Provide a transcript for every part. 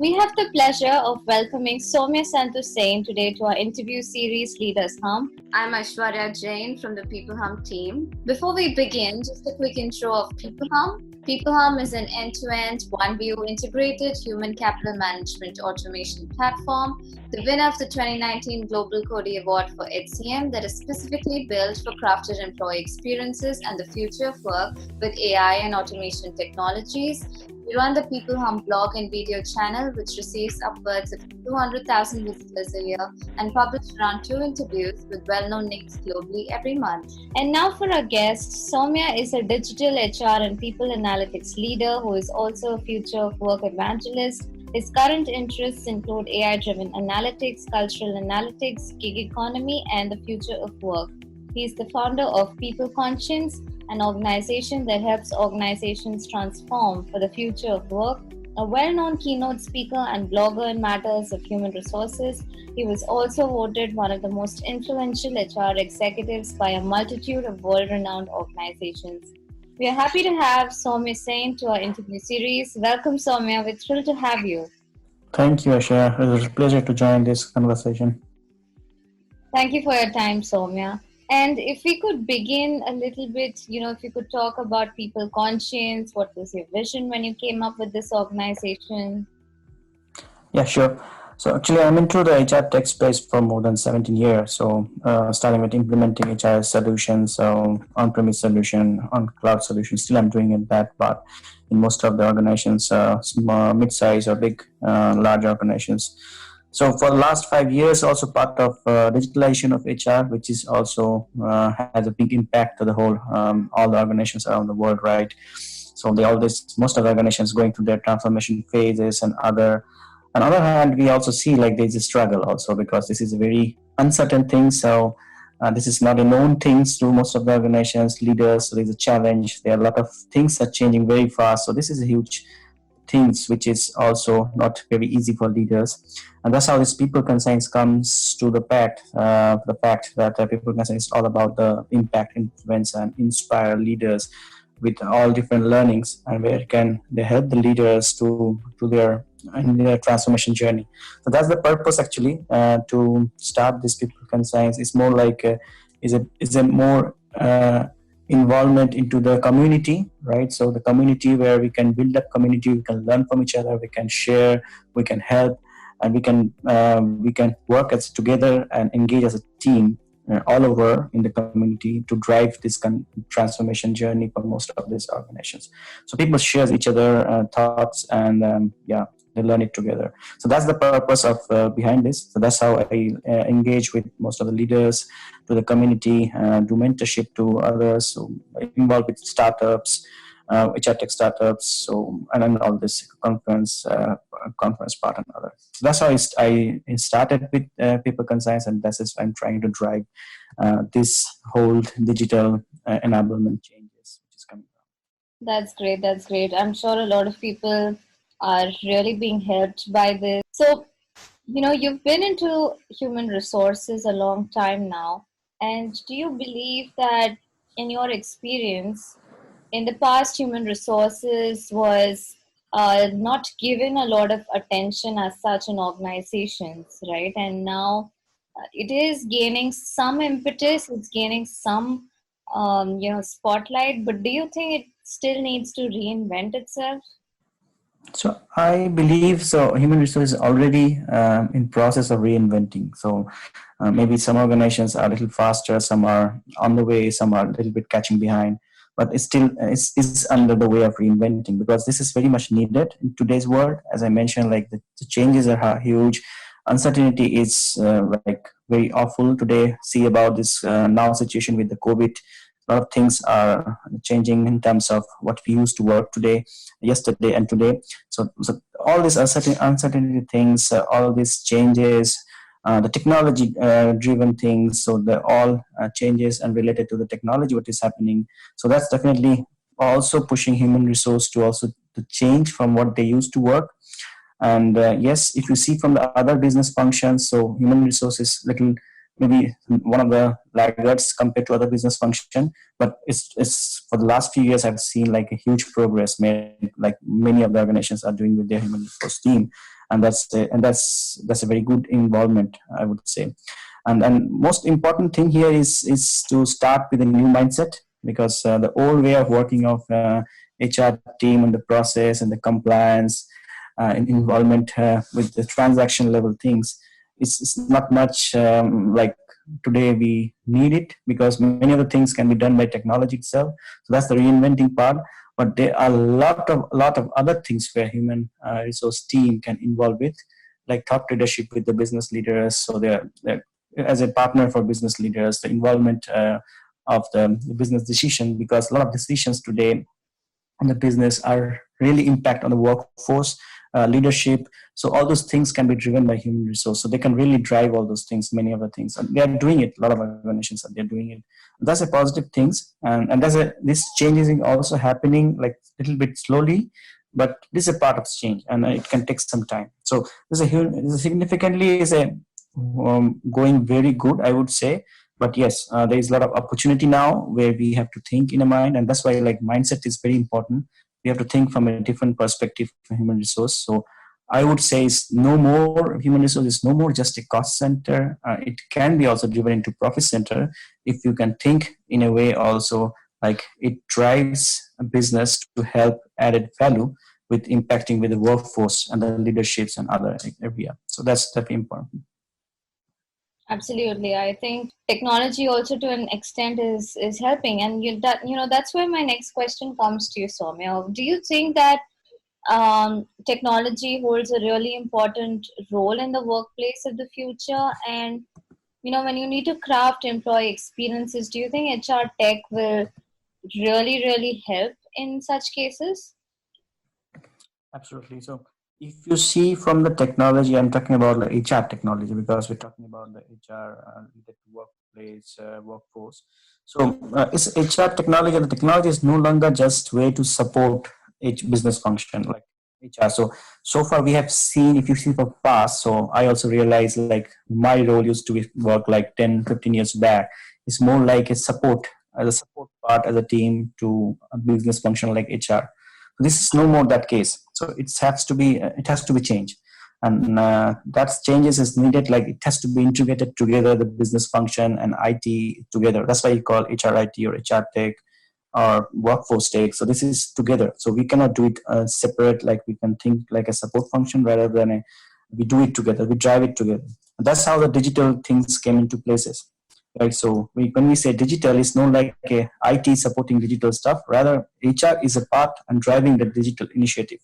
We have the pleasure of welcoming Soumyasanto Sen today to our interview series Leaders Hum. I'm Aishwarya Jain from the peopleHum team. Before we begin, just a quick intro of peopleHum. peopleHum is an end-to-end, one-view integrated human capital management automation platform, the winner of the 2019 Global Cody Award for HCM that is specifically built for crafted employee experiences and the future of work with AI and automation technologies. We run the peopleHum blog and video channel, which receives upwards of 200,000 visitors a year and publish around 2 interviews with well-known names globally every month. And now for our guest, Soumya is a digital HR and people analytics leader who is also a future of work evangelist. His current interests include AI-driven analytics, cultural analytics, gig economy, and the future of work. He is the founder of People Conscience, an organization that helps organizations transform for the future of work. A well-known keynote speaker and blogger in matters of human resources, he was also voted one of the most influential HR executives by a multitude of world-renowned organizations. We are happy to have Soumya Sen to our interview series. Welcome, Soumya. We're thrilled to have you. Thank you, Asha. It was a pleasure to join this conversation. Thank you for your time, Soumya. And if we could begin a little bit, if you could talk about People Conscience, what was your vision when you came up with this organization? Yeah, sure. So actually, I'm into the HR tech space for more than 17 years. So starting with implementing HR solutions, so on-premise solution, on cloud solutions. Still, I'm doing it that, but in most of the organizations, small, mid-size or big, large organizations. So for the last 5 years, also part of digitalization of HR, which is also has a big impact to the whole all the organizations around the world, right? So they all this most of the organizations going through their transformation phases and other. On the other hand, we also see like there's a struggle also because this is a very uncertain thing. So this is not a known thing to most of the organizations, leaders. So there's a challenge. There are a lot of things are changing very fast. So this is a huge things which is also not very easy for leaders, and that's how this people conscience comes to the fact that people conscience is all about the impact, influence, and inspire leaders with all different learnings, and where can they help the leaders to their in their transformation journey. So that's the purpose actually to start this people conscience. It's more like is a more involvement into the community, right? So the community where we can build up community, we can learn from each other, we can share, we can help, and we can work as together and engage as a team all over in the community to drive this transformation journey for most of these organizations. So people share each other thoughts, and they learn it together. So that's the purpose of behind this. So that's how I engage with most of the leaders, to the community, do mentorship to others, so involved with startups, HR tech startups, so and then all this conference part and other. So that's how I started with People Conscience, and that's is I'm trying to drive this whole digital enablement changes which is coming up. That's great. That's great. I'm sure a lot of people are really being helped by this. So, you've been into human resources a long time now. And do you believe that in your experience, in the past, human resources was not given a lot of attention as such in organizations, right? And now it is gaining some impetus, it's gaining some, spotlight, but do you think it still needs to reinvent itself? So I believe so. Human resources is already in process of reinventing. So maybe some organizations are a little faster, some are on the way, some are a little bit catching behind. But it's still it's under the way of reinventing, because this is very much needed in today's world. As I mentioned, like the changes are huge. Uncertainty is like very awful today. See about this now situation with the COVID. A lot of things are changing in terms of what we used to work today, yesterday, and today. So all these uncertainty things, all these changes, the technology driven things, so the all changes and related to the technology what is happening. So that's definitely also pushing human resource to also to change from what they used to work. And yes, if you see from the other business functions, so human resources little maybe one of the laggards compared to other business function, but it's for the last few years I've seen like a huge progress made, like many of the organizations are doing with their human resource team. and that's a very good involvement, I would say. And most important thing here is to start with a new mindset, because the old way of working of HR team and the process and the compliance involvement with the transaction level things, it's not much like today we need it, because many of the things can be done by technology itself. So that's the reinventing part. But there are a lot of other things where human resource team can involve with, like thought leadership with the business leaders. So they're as a partner for business leaders, the involvement of the business decision, because a lot of decisions today on the business are really impact on the workforce leadership. So all those things can be driven by human resource, so they can really drive all those things, many other things, and they are doing it. A lot of organizations are they're doing it. That's a positive things, and this change is also happening like a little bit slowly, but this is a part of change, and it can take some time. So significantly is a going very good, I would say. But yes, there is a lot of opportunity now where we have to think in a mind, and that's why like mindset is very important. We have to think from a different perspective for human resource. So I would say it's no more human resource is no more just a cost center. It can be also driven into profit center if you can think in a way also like it drives a business to help added value with impacting with the workforce and the leaderships and other area. So that's definitely important. Absolutely. I think technology also to an extent is helping. And that's where my next question comes to you, Soumya. Do you think that technology holds a really important role in the workplace of the future? And, when you need to craft employee experiences, do you think HR tech will really, really help in such cases? Absolutely. So if you see from the technology, I'm talking about the HR technology, because we're talking about the HR related to workplace, workforce. So it's HR technology, and the technology is no longer just way to support each business function like HR. So far we have seen, if you see from past, so I also realized like my role used to be work like 10, 15 years back. It's more like a support, as a support part as a team to a business function like HR. This is no more that case. So it has to be changed, and that changes is needed. Like it has to be integrated together, the business function and IT together. That's why you call HR IT or HR tech or workforce tech. So this is together. So we cannot do it separate. Like we can think like a support function rather than we do it together. We drive it together. And that's how the digital things came into places. Right. So when we say digital, it's not like a IT supporting digital stuff. Rather, HR is a part and driving the digital initiative.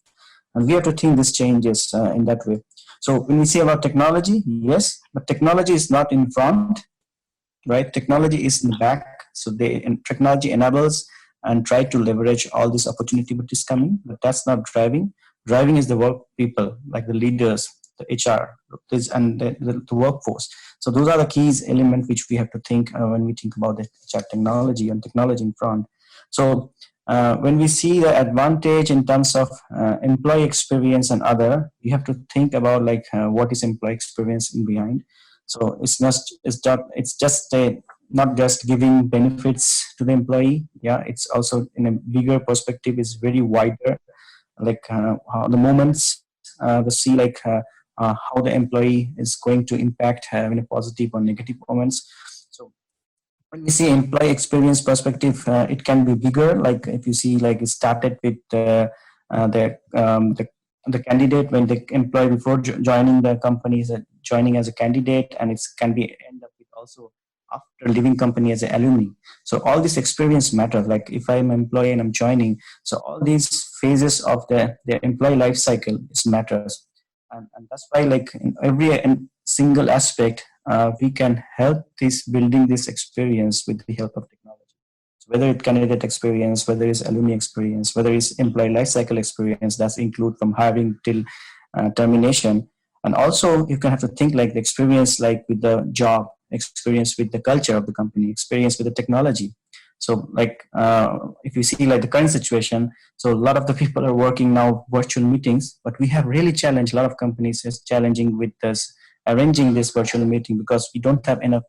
And we have to think this changes in that way. So when we say about technology, yes, but technology is not in front, right? Technology is in the back. So technology enables and try to leverage all this opportunity which is coming, but that's not driving. Driving is the work people, like the leaders, the HR, and the workforce. So those are the keys element which we have to think when we think about the HR technology and technology in front. So when we see the advantage in terms of employee experience and other, we have to think about like what is employee experience in behind. So not just giving benefits to the employee. Yeah, it's also in a bigger perspective is very wider, like how the moments the see like how the employee is going to impact in a positive or negative moments. So when we see employee experience perspective, it can be bigger. Like if you see, like it started with the candidate, when the employee before joining the company is joining as a candidate, and it can be end up with also after leaving company as an alumni. So all this experience matters. Like if I'm an employee and I'm joining, so all these phases of the employee life cycle is matters, and that's why like in every single aspect we can help this building this experience with the help of technology. So whether it's candidate experience, whether it's alumni experience, whether it's employee life cycle experience, that's include from hiring till termination. And also you can have to think like the experience like with the job, experience with the culture of the company, experience with the technology. So like if you see like the current situation, so a lot of the people are working now virtual meetings, but we have really challenged, a lot of companies is challenging with this arranging this virtual meeting, because we don't have enough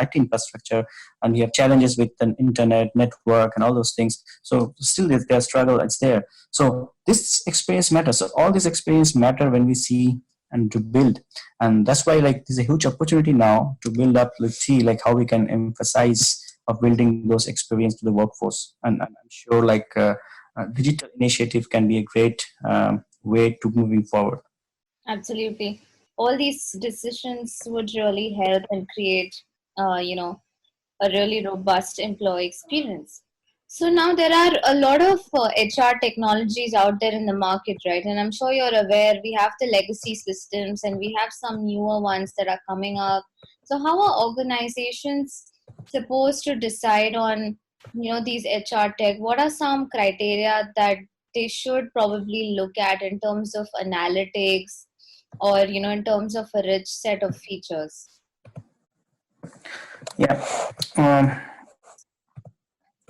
IT infrastructure, and we have challenges with the internet network and all those things. So still their struggle is there. So this experience matters. So all this experience matter when we see and to build. And that's why like there's a huge opportunity now to build up. Let's see like how we can emphasize of building those experience to the workforce. And I'm sure like digital initiative can be a great way to moving forward. Absolutely. All these decisions would really help and create, you know, a really robust employee experience. So now there are a lot of HR technologies out there in the market, right? And I'm sure you're aware we have the legacy systems and we have some newer ones that are coming up. So how are organizations supposed to decide on, you know, these HR tech? What are some criteria that they should probably look at in terms of analytics or, you know, in terms of a rich set of features? Yeah. Um,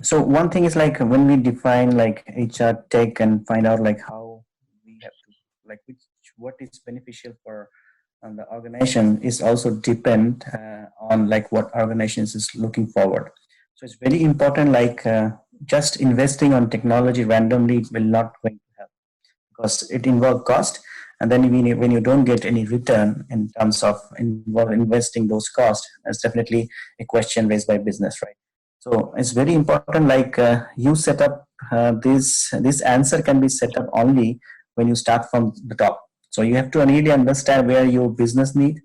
so one thing is like when we define like HR tech and find out like how we have to like which what is beneficial for the organization is also depend on like what organizations is looking forward. So it's very important like just investing on technology randomly will not going to help because it involves cost, and then when you don't get any return in terms of investing those costs, it's definitely a question raised by business, right? So it's very important like you set up this answer can be set up only when you start from the top. So you have to really understand where your business need,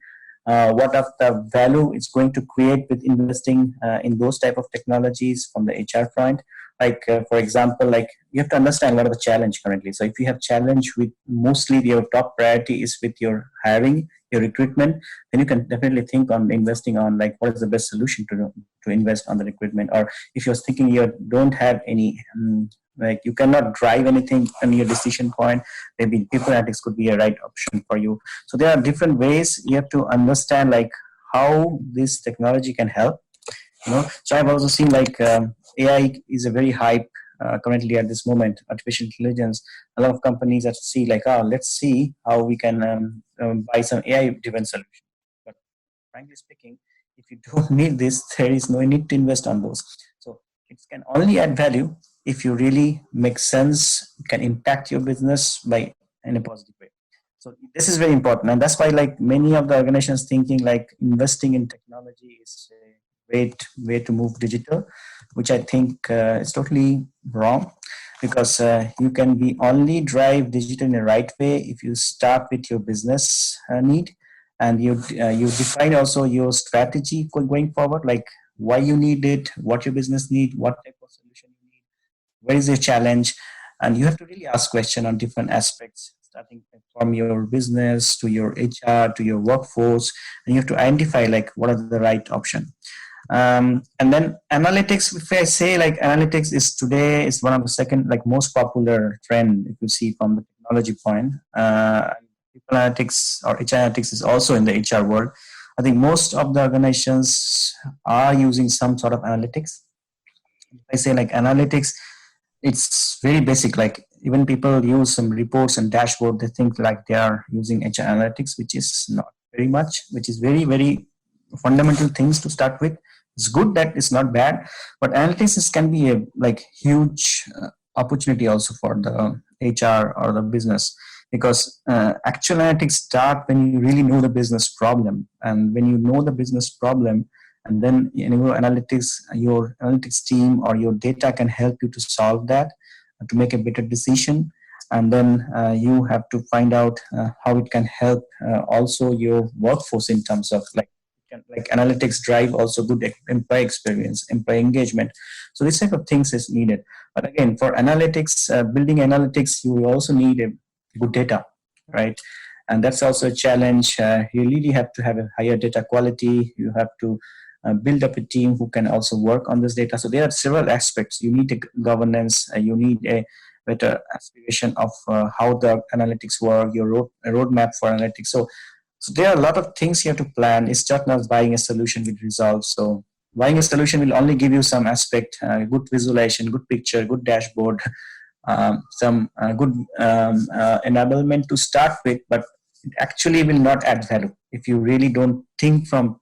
what of the value it's going to create with investing in those type of technologies from the HR front. Like for example, like you have to understand what are the challenge currently. So if you have challenge with mostly your top priority is with your hiring, your recruitment, then you can definitely think on investing on like what is the best solution to invest on the recruitment. Or if you're thinking you don't have any like you cannot drive anything on your decision point, maybe people analytics could be a right option for you. So there are different ways you have to understand like how this technology can help. So I've also seen like AI is a very hype currently at this moment. Artificial intelligence. A lot of companies that see like, oh, let's see how we can buy some AI-driven solution. But frankly speaking, if you don't need this, there is no need to invest on those. So it can only add value if you really make sense, can impact your business by in a positive way. So this is very important, and that's why like many of the organizations thinking like investing in technology is a great way to move digital, which I think is totally wrong, because you can be only drive digital in the right way if you start with your business need, and you define also your strategy going forward, like why you need it, what your business need, what type of solution you need, where is the challenge, and you have to really ask question on different aspects, starting from your business to your HR to your workforce, and you have to identify like what are the right option. And then analytics, if I say like analytics is today is one of the second like most popular trend if you see from the technology point. People analytics or HR analytics is also in the HR world. I think most of the organizations are using some sort of analytics. If I say like analytics, it's very basic. Like even people use some reports and dashboard, they think like they are using HR analytics, which is not very much, which is very, very fundamental things to start with. It's good that it's not bad, but analytics can be a like huge opportunity also for the HR or the business, because actual analytics start when you really know the business problem, and when you know the business problem, and then your analytics team or your data can help you to solve that, to make a better decision. And then you have to find out how it can help also your workforce in terms of like analytics drive also good employee experience, employee engagement. So this type of things is needed. But again, for analytics, building analytics, you also need a good data, right? And that's also a challenge. You really have to have a higher data quality. You have to build up a team who can also work on this data. So there are several aspects. You need a governance. You need a better aspiration of how the analytics work, your roadmap for analytics. So there are a lot of things you have to plan. It's just not buying a solution with results. So buying a solution will only give you some aspect, good visualization, good picture, good dashboard, some good enablement to start with, but it actually will not add value if you really don't think from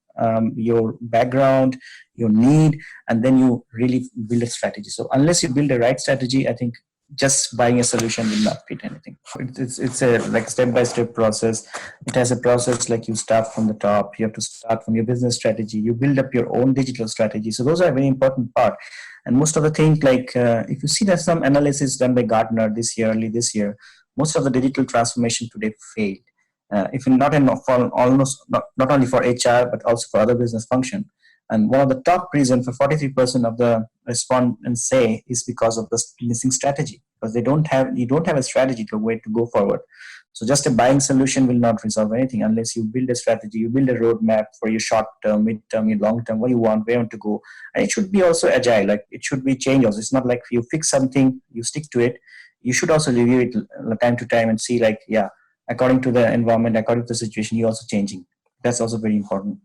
your background, your need, and then you really build a strategy. So unless you build a right strategy, I think just buying a solution will not fit anything. It's a like step by step process. It has a process like you start from the top. You have to start from your business strategy. You build up your own digital strategy. So those are a very important part. And most of the things like if you see there's some analysis done by Gartner early this year, most of the digital transformation today failed. If not in for almost not only for HR but also for other business function. And one of the top reason for 43% of the respondents say is because of the missing strategy, because you don't have a strategy to way to go forward. So just a buying solution will not resolve anything unless you build a strategy, you build a roadmap for your short term, mid term, your long term, what you want, where you want to go. And it should be also agile, like it should be changes. It's not like you fix something, you stick to it. You should also review it time to time and see like, yeah, according to the environment, according to the situation, you're also changing. That's also very important.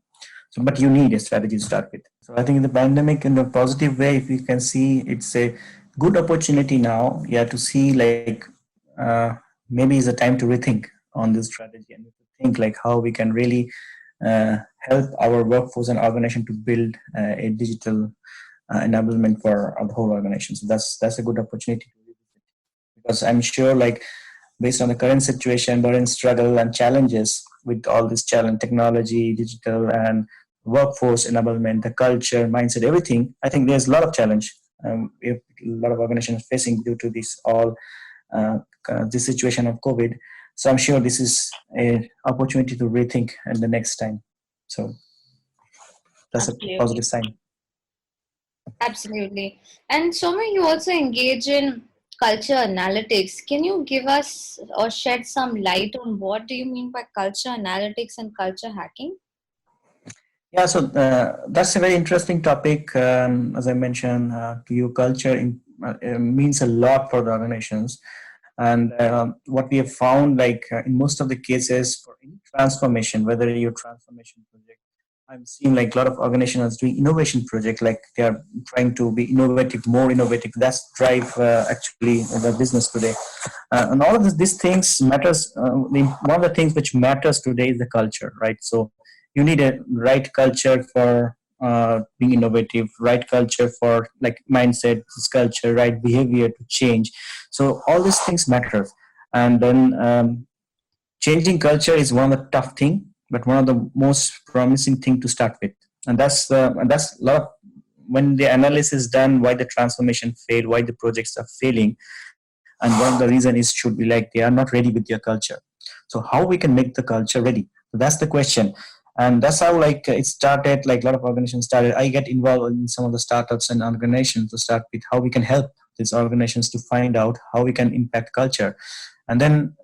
So, but you need a strategy to start with. So I think in the pandemic, in a positive way, if you can see, it's a good opportunity now, yeah, to see like maybe it's a time to rethink on this strategy and think like how we can really help our workforce and organization to build a digital enablement for the whole organization. So that's a good opportunity because I'm sure like based on the current situation, current struggle and challenges with all this challenge, technology, digital, and workforce enablement, the culture, mindset, everything. I think there's a lot of challenge. A lot of organizations facing due to this situation of COVID. So I'm sure this is an opportunity to rethink in the next time. So that's a Absolutely. positive sign. Absolutely. And Soumya, you also engage in culture analytics. Can you give us or shed some light on what do you mean by culture analytics and culture hacking? Yeah, so that's a very interesting topic. As I mentioned, to you, culture means a lot for the organizations. And what we have found, like in most of the cases for any transformation, whether your transformation project, I'm seeing like a lot of organizations doing innovation project, like they are trying to be innovative, more innovative. That's drive actually the business today. And all of these things matters. One of the things which matters today is the culture, right? So you need a right culture for being innovative, right culture for like mindset, this culture, right behavior to change. So all these things matter. And then changing culture is one of the tough thing, but one of the most promising thing to start with. And that's a lot of when the analysis is done, why the transformation failed, why the projects are failing, and one of the reason is should be like they are not ready with their culture. So how we can make the culture ready? So that's the question. And that's how like it started, like a lot of organizations started. I get involved in some of the startups and organizations to start with how we can help these organizations to find out how we can impact culture. And then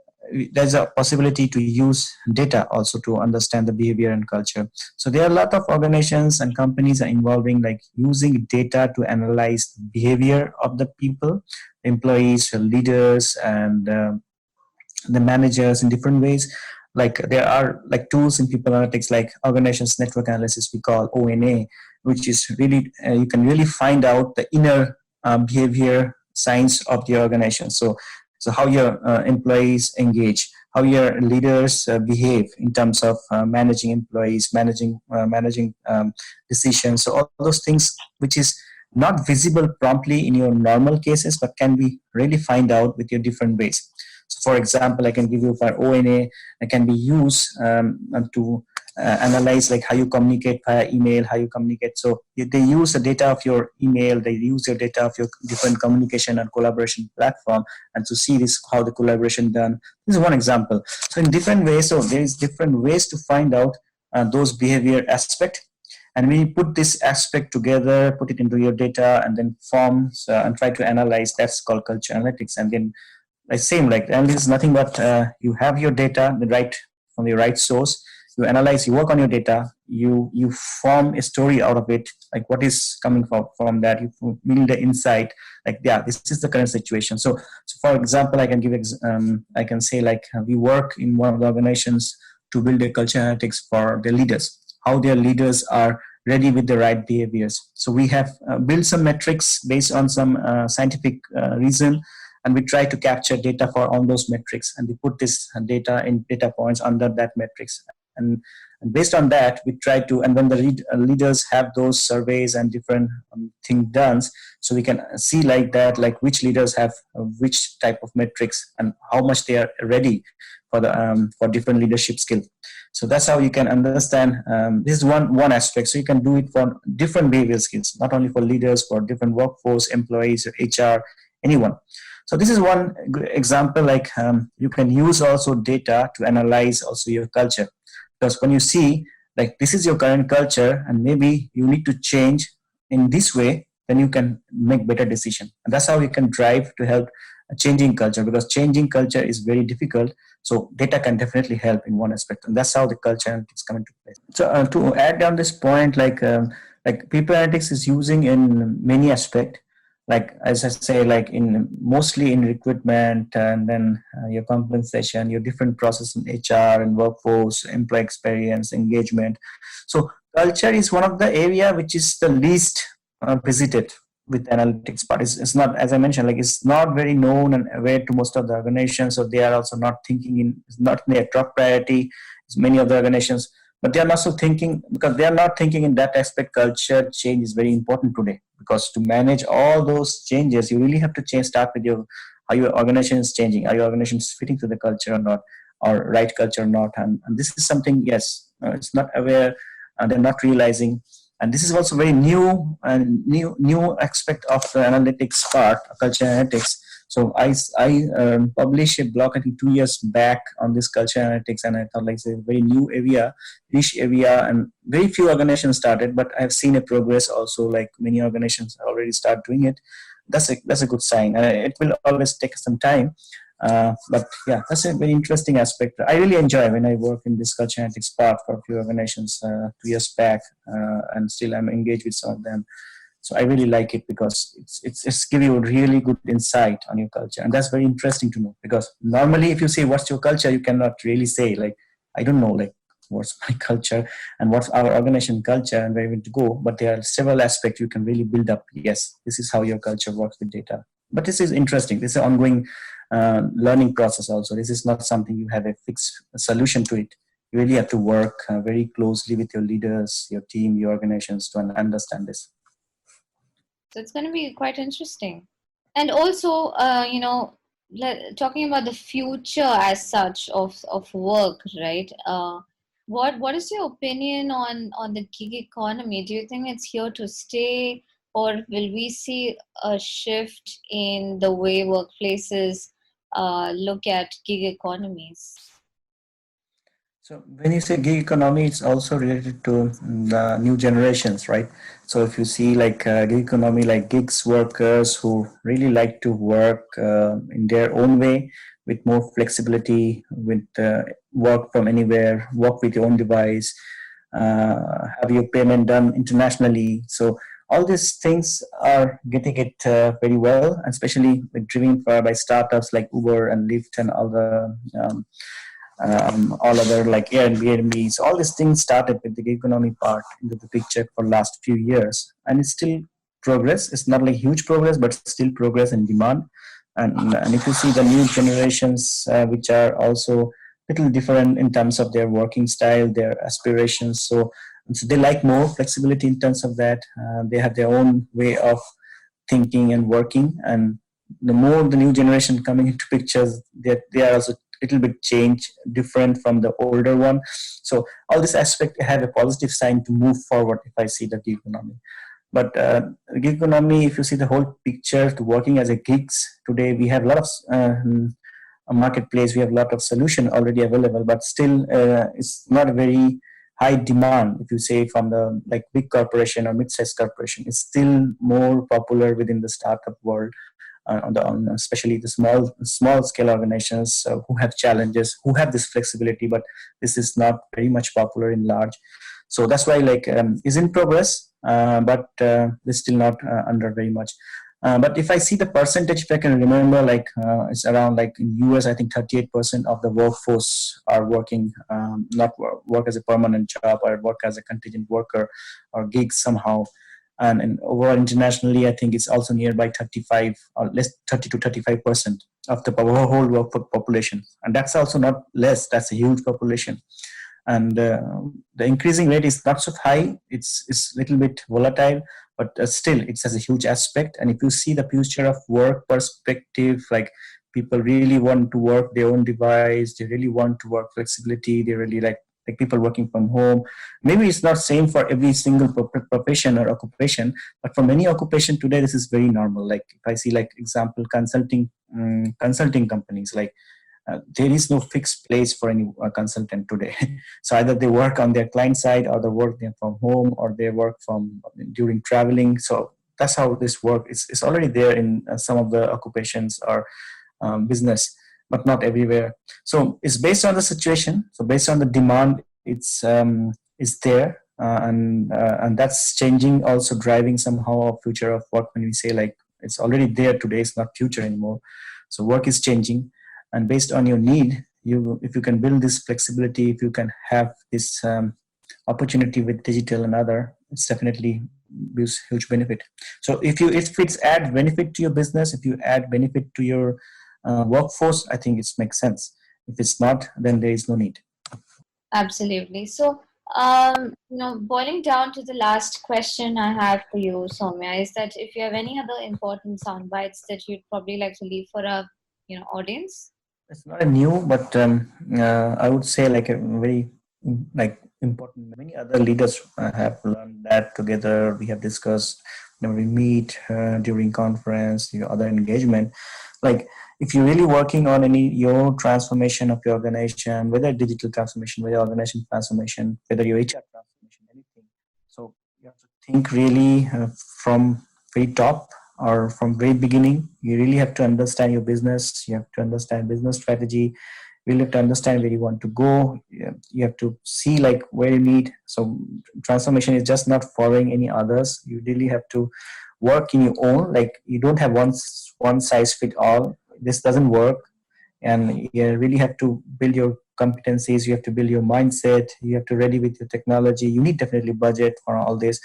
there's a possibility to use data also to understand the behavior and culture. So there are a lot of organizations and companies are involving like using data to analyze the behavior of the people, employees, leaders, and the managers in different ways. Like there are like tools in people analytics like organizations network analysis we call ONA, which is really you can really find out the inner behavior signs of the organization. So how your employees engage, how your leaders behave in terms of managing employees, managing decisions. So all those things which is not visible promptly in your normal cases, but can be really find out with your different ways. So for example, I can give you for ONA, it can be used to analyze like how you communicate via email, how you communicate. So they use the data of your email, they use your data of your different communication and collaboration platform, and to see this how the collaboration done. This is one example. So in different ways, so there is different ways to find out those behavior aspect. And when you put this aspect together, put it into your data, and then forms and try to analyze, that's called culture analytics. And then like same like analysis is nothing but you have your data the right from the right source, you analyze, you work on your data, you form a story out of it, like what is coming from that, you build the insight, like yeah, this is the current situation. So for example, I can give I can say like we work in one of the organizations to build a culture analytics for the leaders, how their leaders are ready with the right behaviors. So we have built some metrics based on some scientific reason, and we try to capture data for all those metrics, and we put this data in data points under that metrics. And And based on that, we try to, and when the leaders have those surveys and different thing done, so we can see like that, like which leaders have which type of metrics and how much they are ready for different leadership skill. So that's how you can understand. This is one aspect. So you can do it for different behavioral skills, not only for leaders, for different workforce, employees, HR, anyone. So this is one good example. Like you can use also data to analyze also your culture, because when you see like this is your current culture and maybe you need to change in this way, then you can make better decision. And that's how you can drive to help changing culture, because changing culture is very difficult. So data can definitely help in one aspect, and that's how the culture analytics come into place. So to add on this point, like people analytics is using in many aspects. Like as I say, like in mostly in recruitment, and then your compensation, your different process in HR and workforce, employee experience, engagement. So culture is one of the area which is the least visited with analytics part. It's not, as I mentioned, like it's not very known and aware to most of the organizations. So they are also not thinking in, it's not their top priority. It's many of the organizations, but they are also thinking, because they are not thinking in that aspect. Culture change is very important today, because to manage all those changes, you really have to start with your how your organization is changing. Are your organization fitting to the culture or not, or right culture or not? And this is something, yes, it's not aware, and they're not realizing. And this is also very new aspect of the analytics part, culture analytics. So I published a blog, I think 2 years back, on this culture analytics, and I thought like it's a very new area, niche area, and very few organizations started. But I've seen a progress also. Like many organizations already start doing it. That's a good sign. It will always take some time, but yeah, that's a very interesting aspect. I really enjoy when I work in this culture analytics part for a few organizations 2 years back, and still I'm engaged with some of them. So I really like it, because it's give you a really good insight on your culture, and that's very interesting to know. Because normally, if you say what's your culture, you cannot really say like, I don't know, like what's my culture and what's our organization culture and where we want to go. But there are several aspects you can really build up. Yes, this is how your culture works with data. But this is interesting. This is an ongoing learning process also. This is not something you have a fixed solution to it. You really have to work very closely with your leaders, your team, your organizations to understand this. So it's going to be quite interesting. And also, talking about the future as such of work, right? What is your opinion on the gig economy? Do you think it's here to stay, or will we see a shift in the way workplaces look at gig economies? So when you say gig economy, it's also related to the new generations, right? So if you see like gig economy, like gigs workers who really like to work in their own way, with more flexibility, with work from anywhere, work with your own device, have your payment done internationally. So all these things are getting it very well, especially driven by startups like Uber and Lyft and all the all other like Airbnb. So all these things started with the gig economy part into the picture for last few years, and it's still progress. It's not like huge progress, but still progress and demand. And if you see the new generations, which are also little different in terms of their working style, their aspirations. So they like more flexibility in terms of that. They have their own way of thinking and working, and the more the new generation coming into pictures, they are also little bit change different from the older one. So all this aspect have a positive sign to move forward if I see the gig economy. But gig economy, if you see the whole picture to working as a gigs today, we have a lot of a marketplace, we have a lot of solution already available, but still it's not a very high demand. If you say from the like big corporation or mid-sized corporation, it's still more popular within the startup world, especially the small scale organizations who have challenges, who have this flexibility, but this is not very much popular in large. So that's why like is in progress, but it's still not under very much. But if I see the percentage, if I can remember, like it's around like in US, I think 38% of the workforce are working, not work as a permanent job or work as a contingent worker or gigs somehow. And overall internationally, I think it's also nearby 35 or less, 30 to 35% of the whole work population. And that's also not less, that's a huge population. and the increasing rate is not so high. It's a little bit volatile, but still it has a huge aspect. And if you see the future of work perspective, like people really want to work their own device, they really want to work flexibility, they really like people working from home. Maybe it's not same for every single profession or occupation, but for many occupation today this is very normal. Like if I see like example consulting companies, like there is no fixed place for any consultant today. So either they work on their client side, or they work them from home, or they work from during traveling. So that's how this work is. It's already there in some of the occupations or business, but not everywhere. So it's based on the situation. So based on the demand, it's there, and that's changing, also driving somehow a future of work. When we say like it's already there today, it's not future anymore. So work is changing, and based on your need, you if you can build this flexibility, if you can have this opportunity with digital and other, it's definitely gives huge benefit. So if it's add benefit to your business, if you add benefit to your workforce, I think it makes sense. If it's not, then there is no need. Absolutely. So, boiling down to the last question I have for you, Soumya, is that if you have any other important sound bites that you'd probably like to leave for our, audience? It's not a new, but I would say like a very like important. Many other leaders have learned that together. We have discussed when we meet during conference, other engagement. Like if you're really working on any your transformation of your organization, whether digital transformation, whether organization transformation, whether your HR transformation, anything. So you have to think really from very top or from very beginning. You really have to understand your business. You have to understand business strategy. You really have to understand where you want to go. You have to see like where you need. So transformation is just not following any others. You really have to work in your own. Like you don't have one size fit all. This doesn't work, and you really have to build your competencies. You have to build your mindset. You have to ready with your technology. You need definitely budget for all this,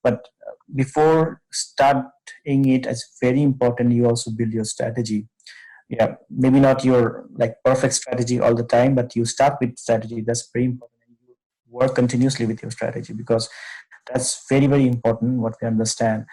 but before starting it, it's very important you also build your strategy. Yeah, maybe not your like perfect strategy all the time, but you start with strategy. That's very important. You work continuously with your strategy, because that's very very important what we understand.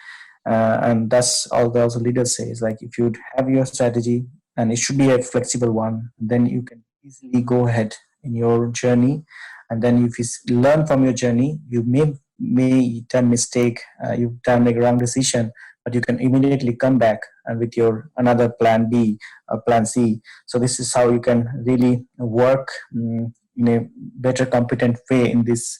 And that's all the also leaders say is like if you have your strategy, and it should be a flexible one, then you can easily go ahead in your journey. And then if you learn from your journey, you may turn mistake, you turn make a wrong decision, but you can immediately come back and with your another plan B or plan C. So this is how you can really work in a better competent way in this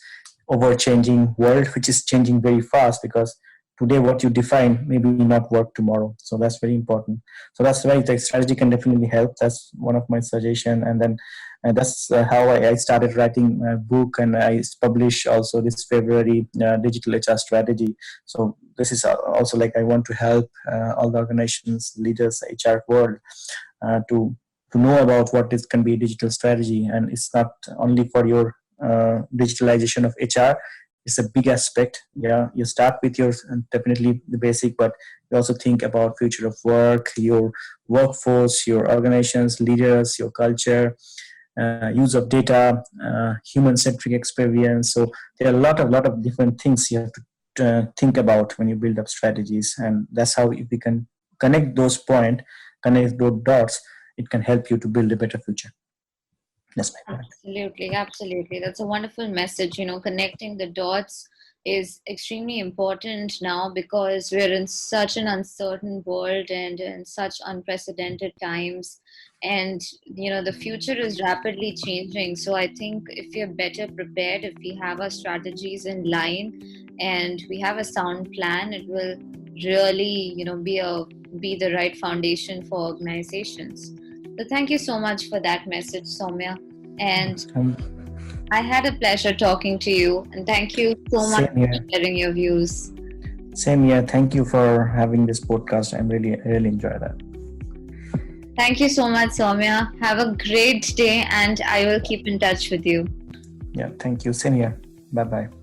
over changing world, which is changing very fast, because today what you define maybe not work tomorrow. So that's very important. So that's why the strategy can definitely help. That's one of my suggestion. And then that's how I started writing a book, and I published also this February digital HR strategy. So this is also like I want to help all the organizations, leaders, HR world to know about what this can be digital strategy. And it's not only for your digitalization of HR. It's a big aspect. Yeah, you start with your definitely the basic, but you also think about future of work, your workforce, your organizations, leaders, your culture, use of data, human-centric experience. So there are a lot of different things you have to think about when you build up strategies, and that's how if we can connect those points, connect those dots, it can help you to build a better future. That's my point. Absolutely, absolutely. That's a wonderful message. Connecting the dots is extremely important now because we're in such an uncertain world and in such unprecedented times. And, the future is rapidly changing. So I think if we're better prepared, if we have our strategies in line and we have a sound plan, it will really, be the right foundation for organizations. So thank you so much for that message, Soumya. And I had a pleasure talking to you. And thank you so much for sharing your views. Same here. Thank you for having this podcast. I really enjoy that. Thank you so much, Soumya. Have a great day, and I will keep in touch with you. Yeah, thank you. Same here. Bye-bye.